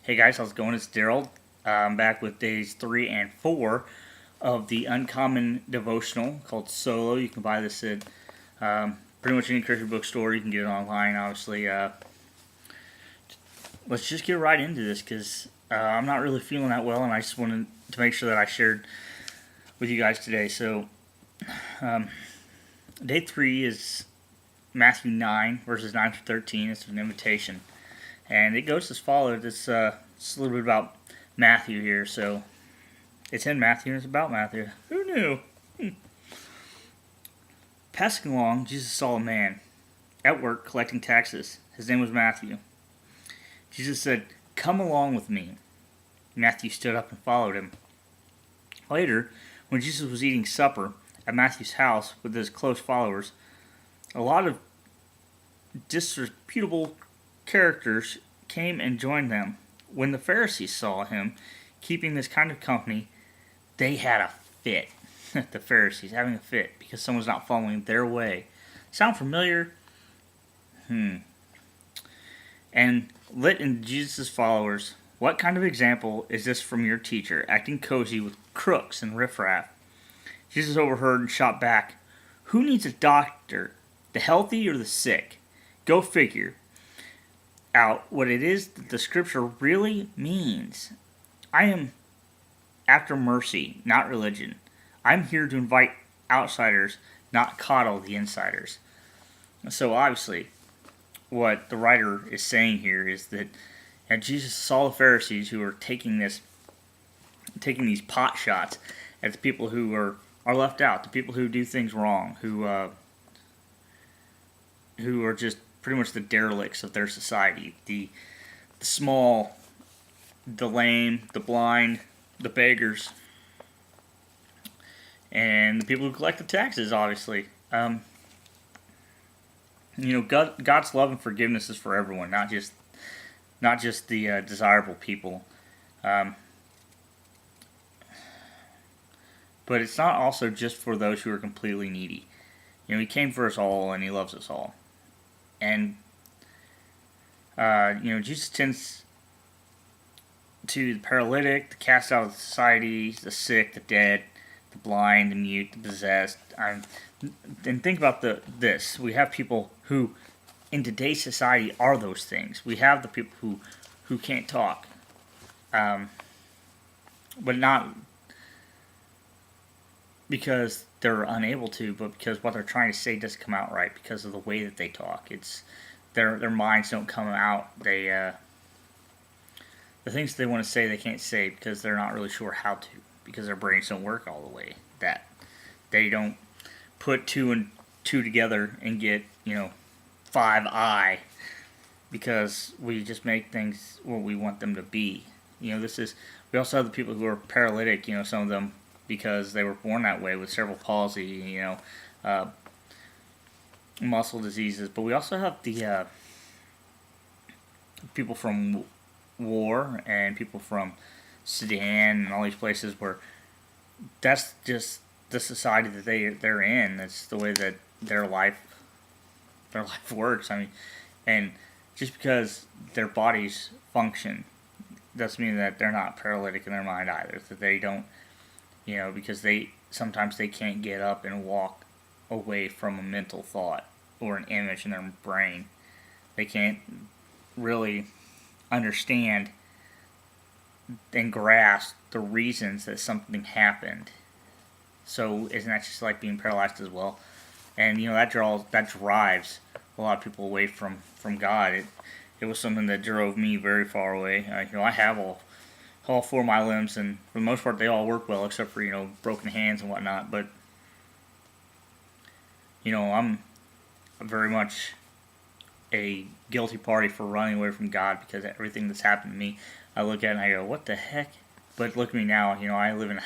Hey guys, how's it going? It's Daryl. I'm back with days 3 and 4 of the Uncommon devotional called Solo. You can buy this at pretty much any Christian bookstore. You can get it online, obviously. Let's just get right into this because I'm not really feeling that well, and I just wanted to make sure that I shared with you guys today. So, um, day 3 is Matthew 9, verses 9 through 13. It's an invitation. And it goes as follows. It's a little bit about Matthew here. So it's in Matthew and it's about Matthew. Who knew? Passing along, Jesus saw a man at work collecting taxes. His name was Matthew. Jesus said, "Come along with me." Matthew stood up and followed him. Later, when Jesus was eating supper at Matthew's house with his close followers, a lot of disreputable characters came and joined them. When the Pharisees saw him keeping this kind of company, they had a fit. The Pharisees having a fit because someone's not following their way. Sound familiar? And lit in Jesus' followers, what kind of example is this from your teacher, acting cozy with crooks and riffraff? Jesus overheard and shot back, "Who needs a doctor, the healthy or the sick? Go figure out what it is that the scripture really means. I am after mercy, not religion. I'm here to invite outsiders, not coddle the insiders." So obviously, what the writer is saying here is that Jesus saw the Pharisees who are taking these pot shots at the people who are left out, the people who do things wrong, who are just pretty much the derelicts of their society, the small, the lame, the blind, the beggars, and the people who collect the taxes, obviously. God's love and forgiveness is for everyone, not just the desirable people. But it's not also just for those who are completely needy. He came for us all, and He loves us all. And Jesus tends to the paralytic, the cast out of society, the sick, the dead, the blind, the mute, the possessed. And think about this. We have people who, in today's society, are those things. We have the people who can't talk, but not because they're unable to, but because what they're trying to say doesn't come out right because of the way that they talk. It's their minds don't come out. They the things they want to say they can't say because they're not really sure how to, because their brains don't work all the way. That they don't put two and two together and get 5I, because we just make things what we want them to be. We also have the people who are paralytic. Some of them because they were born that way with cerebral palsy, muscle diseases. But we also have the people from war and people from Sudan and all these places where that's just the society that they're in. That's the way that their life works. And just because their bodies function doesn't mean that they're not paralytic in their mind either. That they don't. Because sometimes they can't get up and walk away from a mental thought or an image in their brain. They can't really understand and grasp the reasons that something happened. So isn't that just like being paralyzed as well? And that drives a lot of people away from God. It was something that drove me very far away. I have all four of my limbs, and for the most part they all work well except for broken hands and whatnot. But I'm very much a guilty party for running away from God, because everything that's happened to me, I look at it and I go, what the heck? But look at me now. I live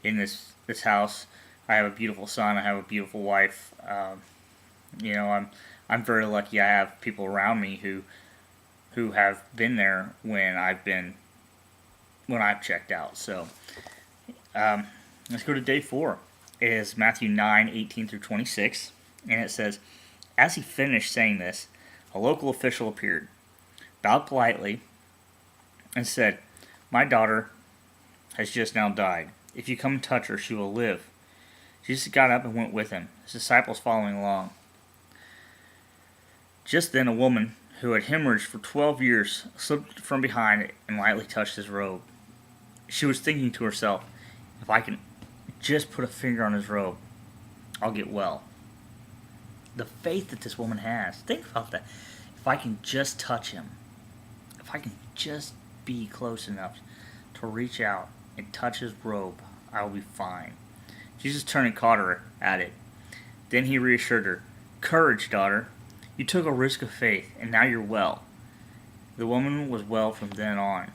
in this house. I have a beautiful son. I have a beautiful wife. I'm very lucky. I have people around me who have been there when I've checked out. So let's go to day 4. It is Matthew 9:18 through 26, and it says, "As he finished saying this, a local official appeared, bowed politely, and said, "My daughter has just now died. If you come and touch her, she will live." Jesus got up and went with him, his disciples following along. Just then a woman who had hemorrhaged for 12 years slipped from behind and lightly touched his robe. She was thinking to herself, "If I can just put a finger on his robe, I'll get well." The faith that this woman has. Think about that. If I can just touch him, if I can just be close enough to reach out and touch his robe, I will be fine. Jesus turned and caught her at it. Then he reassured her, "Courage, daughter. You took a risk of faith, and now you're well." The woman was well from then on.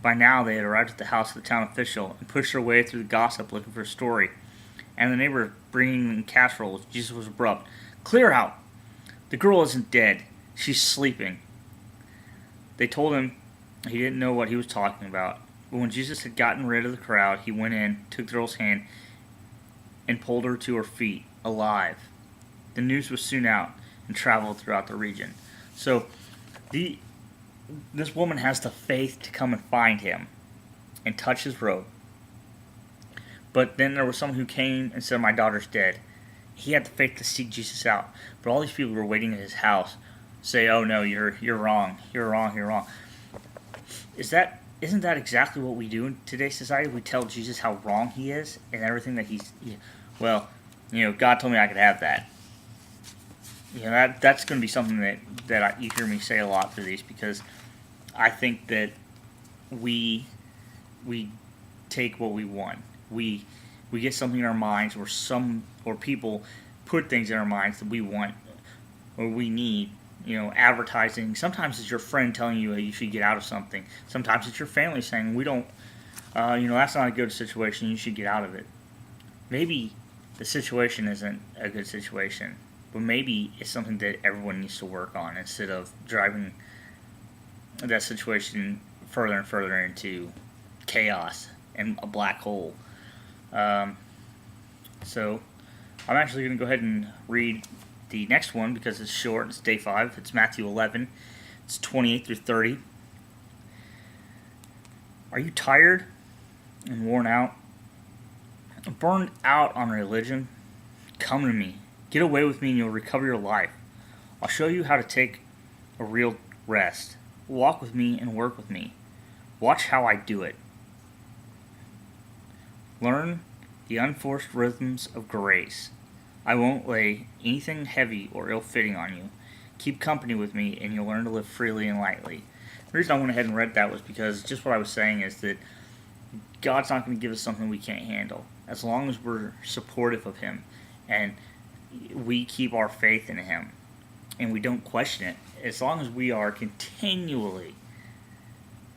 By now they had arrived at the house of the town official and pushed their way through the gossip looking for a story. And the neighbor bringing in casseroles. Jesus was abrupt. "Clear out! The girl isn't dead. She's sleeping." They told him he didn't know what he was talking about. But when Jesus had gotten rid of the crowd, he went in, took the girl's hand, and pulled her to her feet, alive. The news was soon out and traveled throughout the region. So this woman has the faith to come and find him and touch his robe. But then there was someone who came and said, "My daughter's dead." He had the faith to seek Jesus out. But all these people were waiting at his house say, "Oh no, you're wrong. You're wrong. You're wrong." Isn't that exactly what we do in today's society? We tell Jesus how wrong he is and everything that God told me I could have that. That's going to be something that you hear me say a lot through these, because I think that we take what we want. We get something in our minds, or people put things in our minds that we want or we need. Advertising. Sometimes it's your friend telling you you should get out of something. Sometimes it's your family saying, "We don't, that's not a good situation. You should get out of it." Maybe the situation isn't a good situation, but maybe it's something that everyone needs to work on, instead of driving that situation further and further into chaos and a black hole. So I'm actually going to go ahead and read the next one because it's short. It's day 5. It's Matthew 11. It's 28 through 30. "Are you tired and worn out, burned out on religion? Come to me. Get away with me and you'll recover your life. I'll show you how to take a real rest. Walk with me and work with me. Watch how I do it. Learn the unforced rhythms of grace. I won't lay anything heavy or ill-fitting on you. Keep company with me and you'll learn to live freely and lightly." The reason I went ahead and read that was because just what I was saying is that God's not going to give us something we can't handle. As long as we're supportive of Him and we keep our faith in Him and we don't question it, as long as we are continually,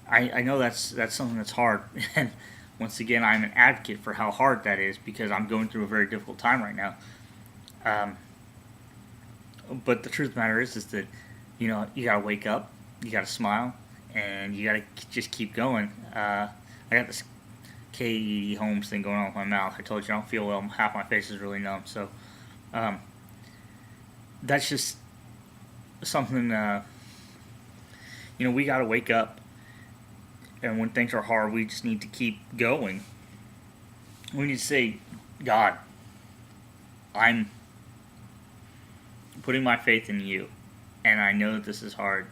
I know that's something that's hard. And once again, I'm an advocate for how hard that is, because I'm going through a very difficult time right now. But the truth of the matter is that you gotta wake up, you gotta smile, and you gotta just keep going. I got this K. Holmes thing going on with my mouth. I told you I don't feel well. Half my face is really numb. So that's just something. We gotta wake up, and when things are hard, we just need to keep going. We need to say, "God, I'm putting my faith in you, and I know that this is hard."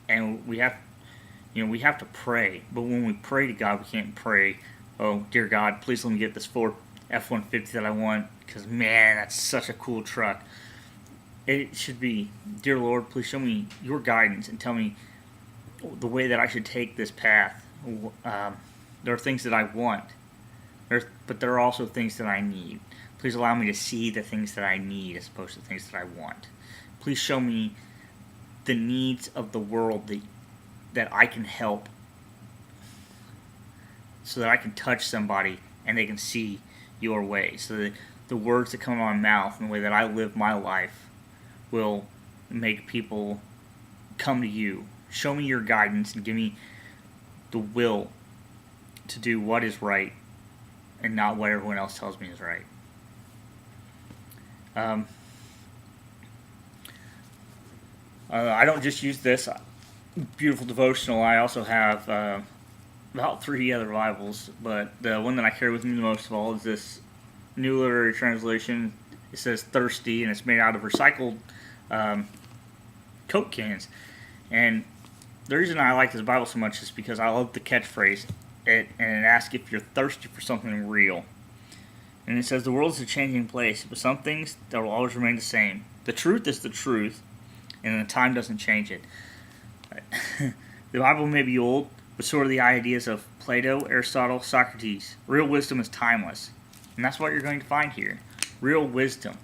And we have to pray. But when we pray to God, we can't pray, "Oh, dear God, please let me get this Ford F-150 that I want, because man, that's such a cool truck." It should be, "Dear Lord, please show me your guidance and tell me the way that I should take this path." There are things that I want, but there are also things that I need. Please allow me to see the things that I need as opposed to the things that I want. Please show me the needs of the world that I can help, so that I can touch somebody and they can see your way. So that the words that come out of my mouth and the way that I live my life will make people come to you. Show me your guidance and give me the will to do what is right and not what everyone else tells me is right. I don't just use this. beautiful devotional. I also have about 3 other Bibles, but the one that I carry with me the most of all is this New Literary Translation. It says "thirsty," and it's made out of recycled um, Coke cans. And the reason I like this Bible so much is because I love the catchphrase. And it asks if you're thirsty for something real. And it says the world is a changing place, but some things that will always remain the same. The truth is the truth, and the time doesn't change it. The Bible may be old, but so are the ideas of Plato, Aristotle, Socrates. Real wisdom is timeless. And that's what you're going to find here. Real wisdom.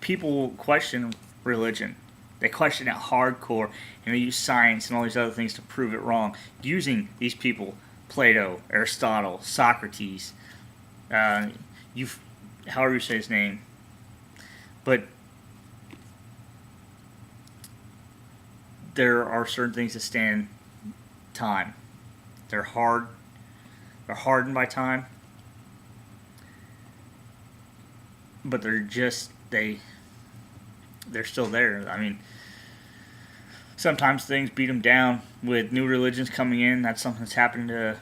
People will question religion. They question it hardcore, and they use science and all these other things to prove it wrong. Using these people, Plato, Aristotle, Socrates, however you say his name. But there are certain things that stand time. They're hard. They're hardened by time. But they're still there. I mean, sometimes things beat them down with new religions coming in. That's something that's happened to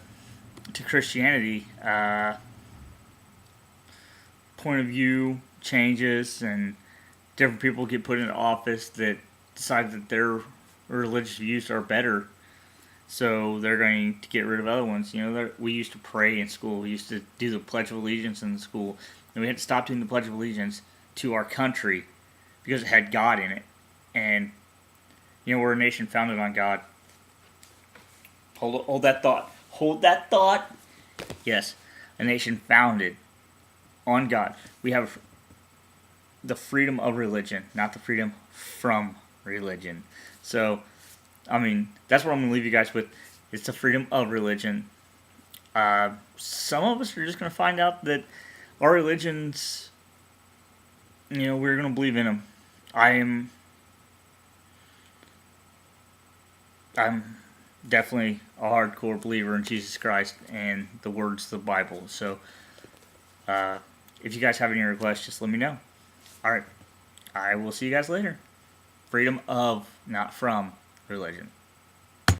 Christianity. Point of view changes, and different people get put into office that decide that their religious views are better, so they're going to get rid of other ones. We used to pray in school. We used to do the Pledge of Allegiance in school, and we had to stop doing the Pledge of Allegiance to our country because it had God in it. And we're a nation founded on God. Hold that thought. Hold that thought. Yes, a nation founded on God. We have the freedom of religion, not the freedom from religion. So, that's what I'm going to leave you guys with. It's the freedom of religion. Some of us are just going to find out that our religions, we're going to believe in them. I'm definitely a hardcore believer in Jesus Christ and the words of the Bible. So, if you guys have any requests, just let me know. Alright, I will see you guys later. Freedom of, not from, religion.